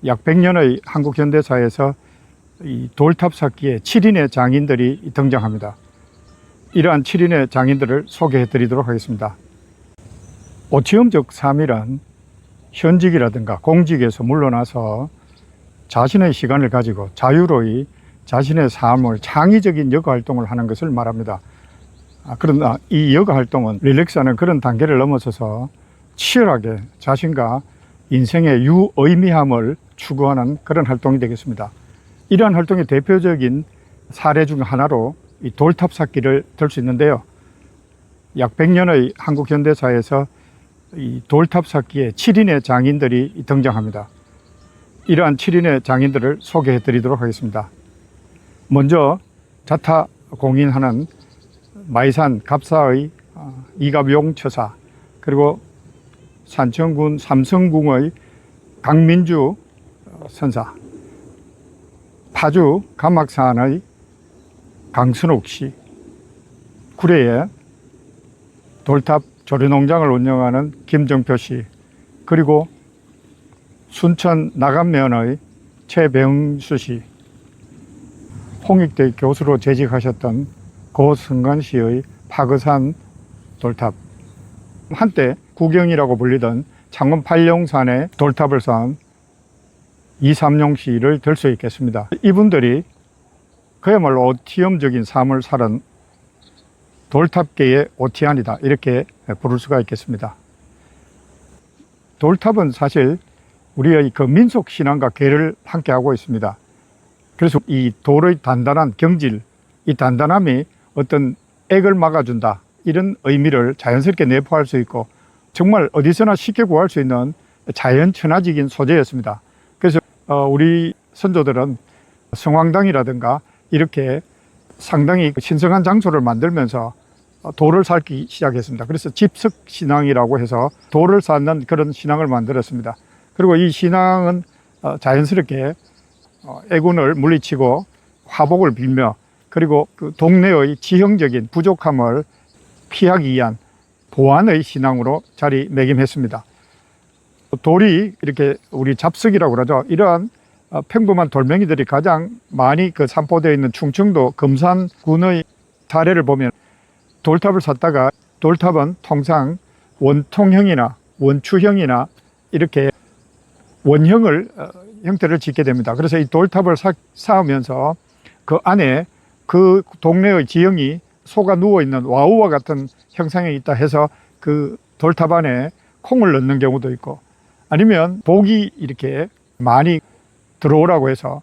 약 100년의 한국 현대사에서 이 돌탑 쌓기에 7인의 장인들이 등장합니다. 이러한 7인의 장인들을 소개해 드리도록 하겠습니다. 오치험적 삶이란 현직이라든가 공직에서 물러나서 자신의 시간을 가지고 자유로이 자신의 삶을 창의적인 여가활동을 하는 것을 말합니다. 그러나 이 여가활동은 릴렉스하는 그런 단계를 넘어서서 치열하게 자신과 인생의 유의미함을 추구하는 그런 활동이 되겠습니다. 이러한 활동의 대표적인 사례 중 하나로 이 돌탑 쌓기를 들 수 있는데요. 약 100년의 한국 현대사에서 이 돌탑 쌓기에 7인의 장인들이 등장합니다. 이러한 7인의 장인들을 소개해 드리도록 하겠습니다. 먼저 자타 공인하는 마이산 갑사의 이갑용 처사, 그리고 산청군 삼성궁의 강민주 선사, 파주 감악산의 강순옥 씨, 구례에 돌탑 조류농장을 운영하는 김정표 씨, 그리고 순천 나간면의 최병수 씨, 홍익대 교수로 재직하셨던 고승관 씨의 파거산 돌탑, 한때 구경이라고 불리던 창원 팔룡산에 돌탑을 쌓은 이삼용 씨를 들 수 있겠습니다. 이분들이 그야말로 오티엄적인 삶을 살은 돌탑계의 오티안이다, 이렇게 부를 수가 있겠습니다. 돌탑은 사실 우리의 그 민속 신앙과 계를 함께 하고 있습니다. 그래서 이 돌의 단단한 경질, 이 단단함이 어떤 액을 막아준다, 이런 의미를 자연스럽게 내포할 수 있고 정말 어디서나 쉽게 구할 수 있는 자연 친화적인 소재였습니다. 그래서 우리 선조들은 성황당이라든가 이렇게 상당히 신성한 장소를 만들면서 돌을 쌓기 시작했습니다. 그래서 집석신앙이라고 해서 돌을 쌓는 그런 신앙을 만들었습니다. 그리고 이 신앙은 자연스럽게 애군을 물리치고 화복을 빌며, 그리고 그 동네의 지형적인 부족함을 피하기 위한 보완의 신앙으로 자리매김했습니다. 돌이 이렇게 우리 잡석이라고 그러죠. 이러한 평범한 돌멩이들이 가장 많이 산포되어 있는 충청도 금산군의 사례를 보면 돌탑을 쌓다가 돌탑은 통상 원통형이나 원추형이나 이렇게 원형을 형태를 짓게 됩니다. 그래서 이 돌탑을 쌓으면서 그 안에 그 동네의 지형이 소가 누워있는 와우와 같은 형상이 있다 해서 그 돌탑 안에 콩을 넣는 경우도 있고, 아니면 복이 이렇게 많이 들어오라고 해서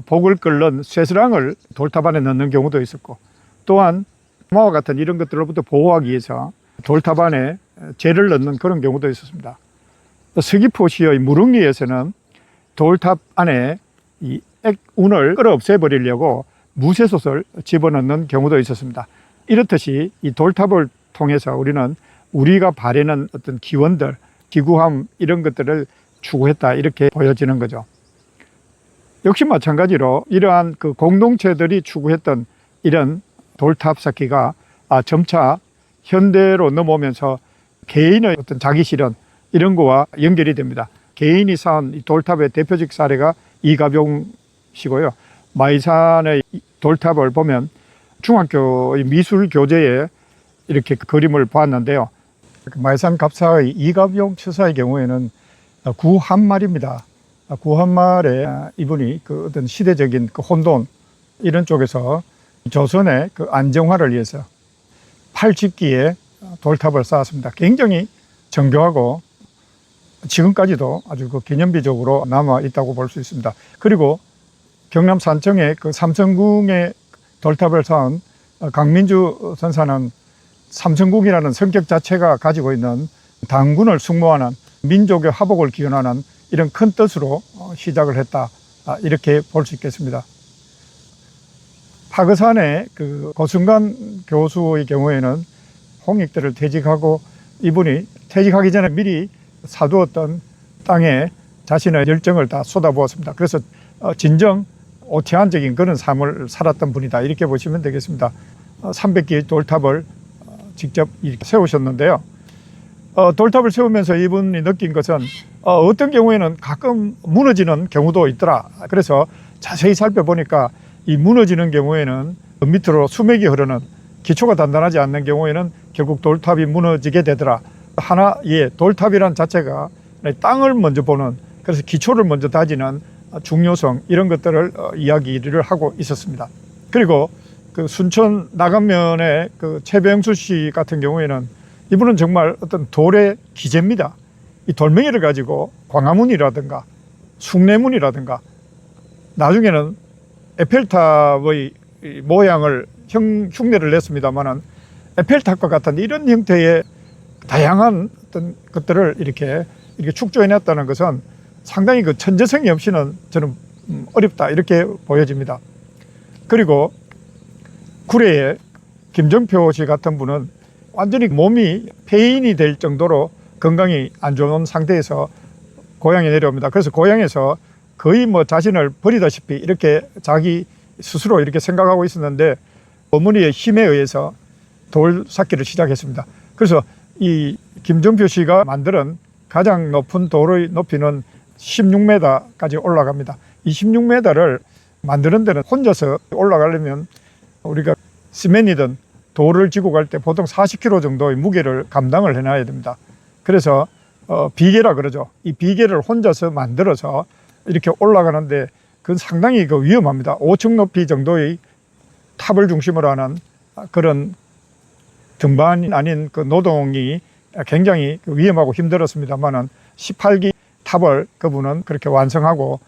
복을 끓는 쇠스랑을 돌탑 안에 넣는 경우도 있었고, 또한 마와 같은 이런 것들로부터 보호하기 위해서 돌탑 안에 재를 넣는 그런 경우도 있었습니다. 서귀포시의 무릉리에서는 돌탑 안에 이 액운을 끌어 없애버리려고 무쇠솥을 집어넣는 경우도 있었습니다. 이렇듯이 이 돌탑을 통해서 우리는 우리가 바라는 어떤 기원들, 기구함, 이런 것들을 추구했다, 이렇게 보여지는 거죠. 역시 마찬가지로 이러한 그 공동체들이 추구했던 이런 돌탑 쌓기가 점차 현대로 넘어오면서 개인의 어떤 자기 실현, 이런 거와 연결이 됩니다. 개인이 쌓은 이 돌탑의 대표적 사례가 이갑용 씨고요. 마이산의 돌탑을 보면 중학교의 미술 교재에 이렇게 그림을 보았는데요. 마이산 갑사의 이갑용 처사의 경우에는 구한말입니다. 구한말에 이분이 그 어떤 시대적인 그 혼돈, 이런 쪽에서 조선의 그 안정화를 위해서 팔집기에 돌탑을 쌓았습니다. 굉장히 정교하고 지금까지도 아주 그 기념비적으로 남아 있다고 볼 수 있습니다. 그리고 경남 산청의 그 삼성궁에 돌탑을 쌓은 강민주 선사는 삼성궁이라는 성격 자체가 가지고 있는 당군을 숙모하는 민족의 화복을 기원하는 이런 큰 뜻으로 시작을 했다, 이렇게 볼 수 있겠습니다. 파거산의 그 고승관 교수의 경우에는 홍익대를 퇴직하고 이분이 퇴직하기 전에 미리 사두었던 땅에 자신의 열정을 다 쏟아부었습니다. 그래서 진정 오티안적인 그런 삶을 살았던 분이다, 이렇게 보시면 되겠습니다. 300개의 돌탑을 직접 이렇게 세우셨는데요. 돌탑을 세우면서 이분이 느낀 것은 어떤 경우에는 가끔 무너지는 경우도 있더라. 그래서 자세히 살펴보니까 이 무너지는 경우에는 밑으로 수맥이 흐르는, 기초가 단단하지 않는 경우에는 결국 돌탑이 무너지게 되더라. 하나의 돌탑이란 자체가 땅을 먼저 보는, 그래서 기초를 먼저 다지는 중요성, 이런 것들을 이야기를 하고 있었습니다. 그리고 그 순천 나간면의 그 최병수 씨 같은 경우에는 이분은 정말 어떤 돌의 기재입니다. 이 돌멩이를 가지고 광화문이라든가 숭례문이라든가 나중에는 에펠탑의 모양을 흉내를 냈습니다만은 에펠탑과 같은 이런 형태의 다양한 어떤 것들을 이렇게 축조해냈다는 것은 상당히 그 천재성이 없이는 저는 어렵다, 이렇게 보여집니다. 그리고 구례의 김정표 씨 같은 분은 완전히 몸이 폐인이 될 정도로 건강이 안 좋은 상태에서 고향에 내려옵니다. 그래서 고향에서 거의 뭐 자신을 버리다시피 이렇게 자기 스스로 이렇게 생각하고 있었는데 어머니의 힘에 의해서 돌 쌓기를 시작했습니다. 그래서 이 김정표 씨가 만드는 가장 높은 돌의 높이는 16m까지 올라갑니다. 이 16m를 만드는 데는 혼자서 올라가려면 우리가 시멘이든 돌을 지고 갈 때 보통 40kg 정도의 무게를 감당을 해놔야 됩니다. 그래서 비계라 그러죠. 이 비계를 혼자서 만들어서 이렇게 올라가는데 그건 상당히 위험합니다. 5층 높이 정도의 탑을 중심으로 하는 그런 등반이 아닌 그 노동이 굉장히 위험하고 힘들었습니다만은 18기 탑을 그분은 그렇게 완성하고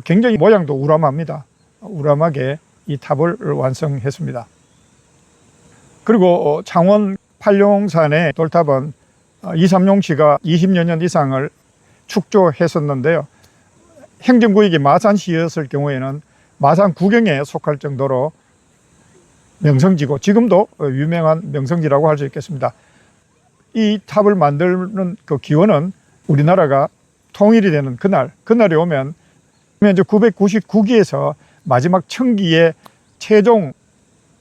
굉장히 모양도 우람합니다. 우람하게 이 탑을 완성했습니다. 그리고 창원 팔룡산의 돌탑은 이삼용 씨가 20여 년 이상을 축조했었는데요. 행정구역이 마산시였을 경우에는 마산 구경에 속할 정도로 명성지고 지금도 유명한 명성지라고 할 수 있겠습니다. 이 탑을 만드는 그 기원은 우리나라가 통일이 되는 그날이 오면 이제 999기에서 마지막 1000기의 최종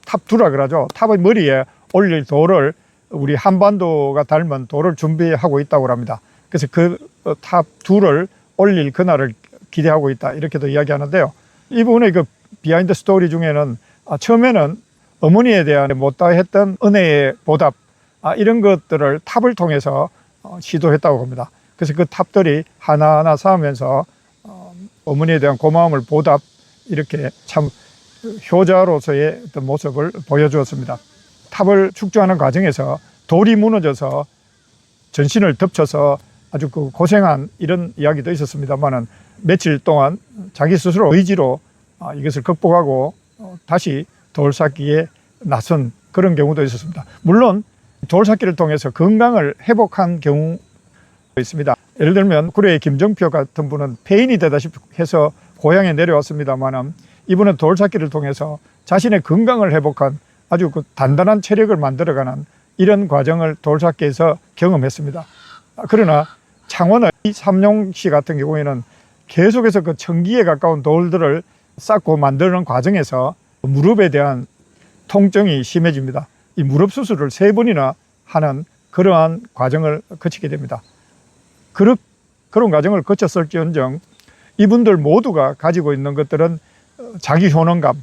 탑2라 그러죠. 탑의 머리에 올릴 돌을 우리 한반도가 닮은 돌을 준비하고 있다고 합니다. 그래서 그 탑2를 올릴 그날을 기대하고 있다, 이렇게도 이야기하는데요. 이분의 그 비하인드 스토리 중에는 처음에는 어머니에 대한 못다했던 은혜의 보답, 이런 것들을 탑을 통해서 시도했다고 합니다. 그래서 그 탑들이 하나하나 쌓으면서 어머니에 대한 고마움을 보답, 이렇게 참 효자로서의 어떤 모습을 보여주었습니다. 탑을 축조하는 과정에서 돌이 무너져서 전신을 덮쳐서 아주 그 고생한 이런 이야기도 있었습니다만은 며칠 동안 자기 스스로 의지로 이것을 극복하고 다시 돌쌓기에 나선 그런 경우도 있었습니다. 물론 돌쌓기를 통해서 건강을 회복한 경우도 있습니다. 예를 들면 구례의 김정표 같은 분은 폐인이 되다시피 해서 고향에 내려왔습니다만은 이분은 돌찾기를 통해서 자신의 건강을 회복한 아주 그 단단한 체력을 만들어가는 이런 과정을 돌찾기에서 경험했습니다. 그러나 창원의 이삼용 씨 같은 경우에는 계속해서 그 1000기에 가까운 돌들을 쌓고 만드는 과정에서 무릎에 대한 통증이 심해집니다. 이 무릎 수술을 3번이나 하는 그러한 과정을 거치게 됩니다. 그런 과정을 거쳤을지언정 이분들 모두가 가지고 있는 것들은 자기 효능감,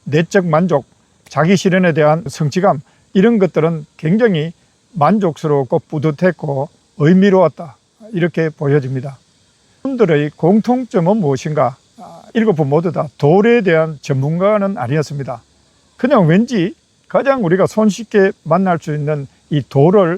내적 만족, 자기 실현에 대한 성취감, 이런 것들은 굉장히 만족스럽고 뿌듯했고 의미로웠다, 이렇게 보여집니다. 이분들의 공통점은 무엇인가? 7분 모두 다 돌에 대한 전문가는 아니었습니다. 그냥 왠지 가장 우리가 손쉽게 만날 수 있는 이 돌을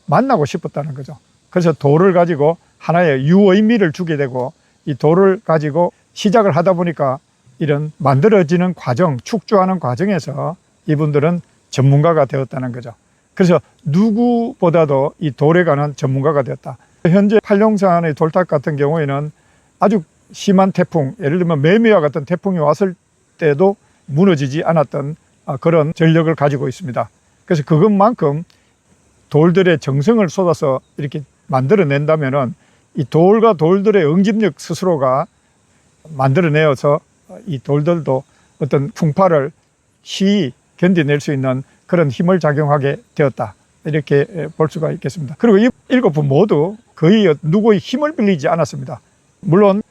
만나고 싶었다는 거죠. 그래서 돌을 가지고 하나의 유의미를 주게 되고 이 돌을 가지고 시작을 하다 보니까 이런 만들어지는 과정, 축조하는 과정에서 이분들은 전문가가 되었다는 거죠. 그래서 누구보다도 이 돌에 관한 전문가가 되었다. 현재 팔룡산의 돌탑 같은 경우에는 아주 심한 태풍, 예를 들면 매미와 같은 태풍이 왔을 때도 무너지지 않았던 그런 전력을 가지고 있습니다. 그래서 그것만큼 돌들의 정성을 쏟아서 이렇게 만들어낸다면은 이 돌과 돌들의 응집력 스스로가 만들어내어서 이 돌들도 어떤 풍파를 시히 견뎌낼 수 있는 그런 힘을 작용하게 되었다, 이렇게 볼 수가 있겠습니다. 그리고 이 7분 모두 거의 누구의 힘을 빌리지 않았습니다. 물론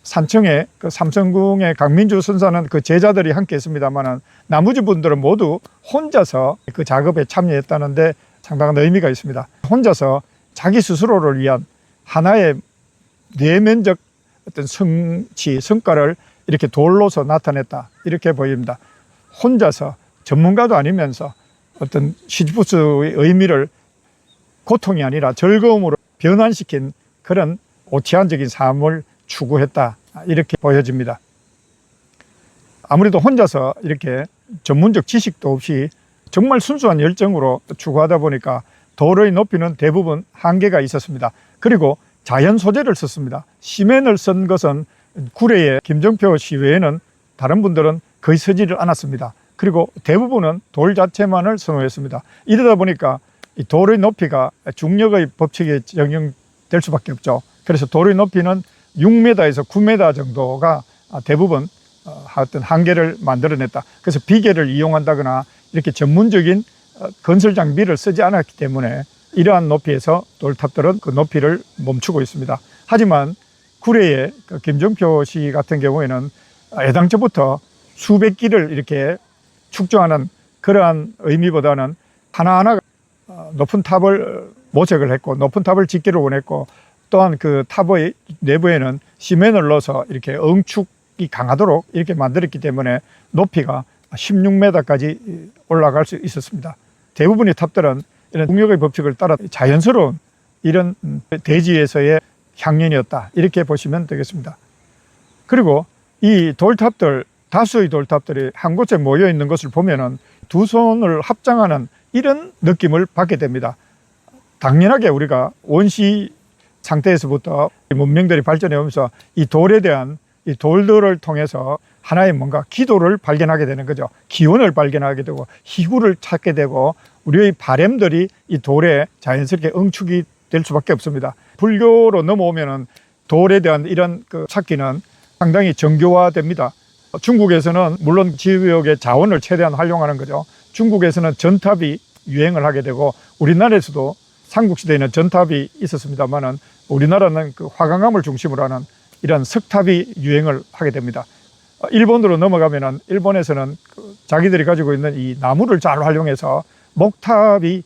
산청의 그 삼성궁의 강민주 선사는 그 제자들이 함께 했습니다만 나머지 분들은 모두 혼자서 그 작업에 참여했다는데 상당한 의미가 있습니다. 혼자서 자기 스스로를 위한 하나의 내면적 어떤 성취, 성과를 이렇게 돌로서 나타냈다, 이렇게 보입니다. 혼자서 전문가도 아니면서 어떤 시지프스의 의미를 고통이 아니라 즐거움으로 변환시킨 그런 오티안적인 삶을 추구했다, 이렇게 보여집니다. 아무래도 혼자서 이렇게 전문적 지식도 없이 정말 순수한 열정으로 추구하다 보니까 도로의 높이는 대부분 한계가 있었습니다. 그리고 자연 소재를 썼습니다. 시멘을 쓴 것은 구례의 김정표 씨 외에는 다른 분들은 거의 쓰지를 않았습니다. 그리고 대부분은 돌 자체만을 선호했습니다. 이러다 보니까 이 돌의 높이가 중력의 법칙에 적용될 수밖에 없죠. 그래서 돌의 높이는 6m에서 9m 정도가 대부분 어떤 한계를 만들어냈다. 그래서 비계를 이용한다거나 이렇게 전문적인 건설 장비를 쓰지 않았기 때문에 이러한 높이에서 돌탑들은 그 높이를 멈추고 있습니다. 하지만 구례의 그 김정표 씨 같은 경우에는 애당초부터 수백 기를 이렇게 축조하는 그러한 의미보다는 하나하나 높은 탑을 모색을 했고 높은 탑을 짓기를 원했고, 또한 그 탑의 내부에는 시멘을 넣어서 이렇게 응축이 강하도록 이렇게 만들었기 때문에 높이가 16m까지 올라갈 수 있었습니다. 대부분의 탑들은 이런 중력의 법칙을 따라 자연스러운 이런 대지에서의 향연이었다, 이렇게 보시면 되겠습니다. 그리고 이 돌탑들, 다수의 돌탑들이 한 곳에 모여 있는 것을 보면은 두 손을 합장하는 이런 느낌을 받게 됩니다. 당연하게 우리가 원시 상태에서부터 문명들이 발전해 오면서 이 돌에 대한 이 돌들을 통해서 하나의 뭔가 기도를 발견하게 되는 거죠. 기원을 발견하게 되고 희구를 찾게 되고 우리의 바램들이 이 돌에 자연스럽게 응축이 될 수밖에 없습니다. 불교로 넘어오면은 돌에 대한 이런 그 찾기는 상당히 정교화됩니다. 중국에서는 물론 지역의 자원을 최대한 활용하는 거죠. 중국에서는 전탑이 유행을 하게 되고 우리나라에서도 삼국시대에는 전탑이 있었습니다만은 우리나라는 그 화강암을 중심으로 하는 이런 석탑이 유행을 하게 됩니다. 일본으로 넘어가면은 일본에서는 그 자기들이 가지고 있는 이 나무를 잘 활용해서 목탑이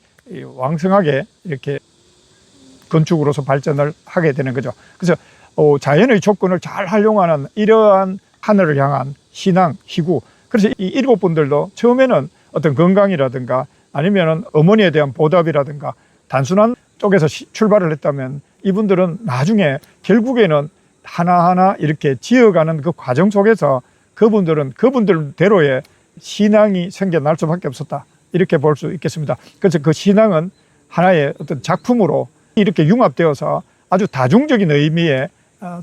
왕성하게 이렇게 건축으로서 발전을 하게 되는 거죠. 그래서 자연의 조건을 잘 활용하는 이러한 하늘을 향한 신앙, 희구. 그래서 이 7분들도 처음에는 어떤 건강이라든가 아니면은 어머니에 대한 보답이라든가 단순한 쪽에서 출발을 했다면 이분들은 나중에 결국에는 하나하나 이렇게 지어가는 그 과정 속에서 그분들은 그분들대로의 신앙이 생겨날 수밖에 없었다, 이렇게 볼 수 있겠습니다. 그래서 그 신앙은 하나의 어떤 작품으로 이렇게 융합되어서 아주 다중적인 의미의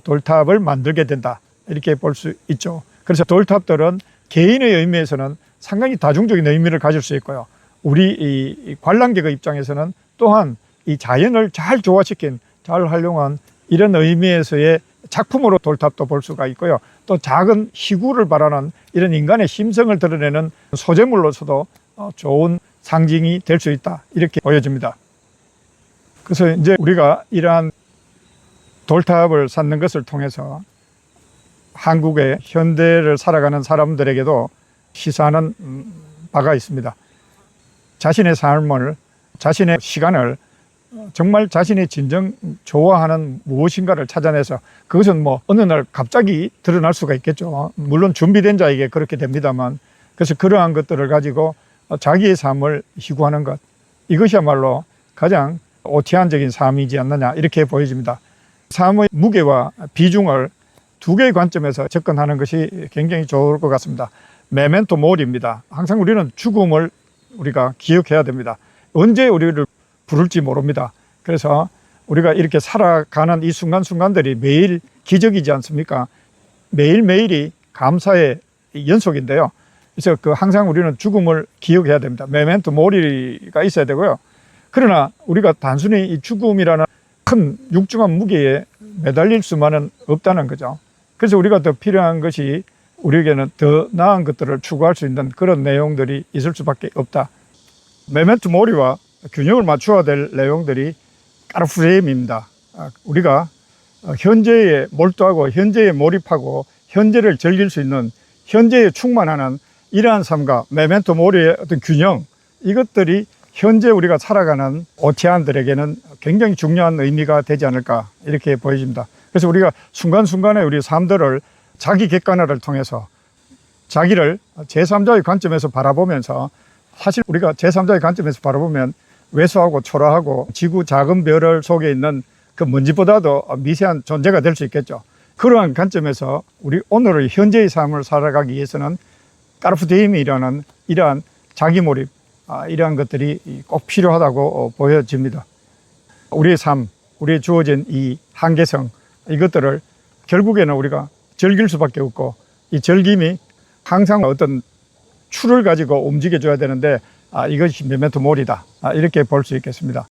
돌탑을 만들게 된다, 이렇게 볼 수 있죠. 그래서 돌탑들은 개인의 의미에서는 상당히 다중적인 의미를 가질 수 있고요. 우리 이 관람객의 입장에서는 또한 이 자연을 잘 조화시킨, 잘 활용한 이런 의미에서의 작품으로 돌탑도 볼 수가 있고요. 또 작은 희구를 바라는 이런 인간의 심성을 드러내는 소재물로서도 좋은 상징이 될 수 있다, 이렇게 보여집니다. 그래서 이제 우리가 이러한 돌탑을 쌓는 것을 통해서 한국의 현대를 살아가는 사람들에게도 시사하는 바가 있습니다. 자신의 삶을, 자신의 시간을 정말 자신이 진정 좋아하는 무엇인가를 찾아내서, 그것은 뭐 어느 날 갑자기 드러날 수가 있겠죠. 물론 준비된 자에게 그렇게 됩니다만, 그래서 그러한 것들을 가지고 자기의 삶을 희구하는 것, 이것이야말로 가장 오티안적인 삶이지 않느냐, 이렇게 보여집니다. 삶의 무게와 비중을 두 개의 관점에서 접근하는 것이 굉장히 좋을 것 같습니다. 메멘토 모리입니다. 항상 우리는 죽음을 우리가 기억해야 됩니다. 언제 우리를 부를지 모릅니다. 그래서 우리가 이렇게 살아가는 이 순간순간들이 매일 기적이지 않습니까? 매일매일이 감사의 연속인데요. 그래서 항상 우리는 죽음을 기억해야 됩니다. 메멘토 모리가 있어야 되고요. 그러나 우리가 단순히 이 죽음이라는 큰 육중한 무게에 매달릴 수만은 없다는 거죠. 그래서 우리가 더 필요한 것이 우리에게는 더 나은 것들을 추구할 수 있는 그런 내용들이 있을 수밖에 없다. 메멘토 모리와 균형을 맞춰야 될 내용들이 까르푸레임입니다. 우리가 현재에 몰두하고 현재에 몰입하고 현재를 즐길 수 있는 현재에 충만하는 이러한 삶과 메멘토 모리의 어떤 균형, 이것들이 현재 우리가 살아가는 오티안들에게는 굉장히 중요한 의미가 되지 않을까 이렇게 보여집니다. 그래서 우리가 순간순간에 우리 삶들을 자기 객관화를 통해서 자기를 제3자의 관점에서 바라보면서, 사실 우리가 제3자의 관점에서 바라보면 왜소하고 초라하고 지구 작은 별 속에 있는 그 먼지보다도 미세한 존재가 될 수 있겠죠. 그러한 관점에서 우리 오늘의 현재의 삶을 살아가기 위해서는 까르푸데임이라는 이러한 자기 몰입, 이러한 것들이 꼭 필요하다고 보여집니다. 우리의 삶, 우리의 주어진 이 한계성, 이것들을 결국에는 우리가 즐길 수밖에 없고, 이 즐김이 항상 어떤 추를 가지고 움직여줘야 되는데, 이것이 메멘토 모리다, 이렇게 볼 수 있겠습니다.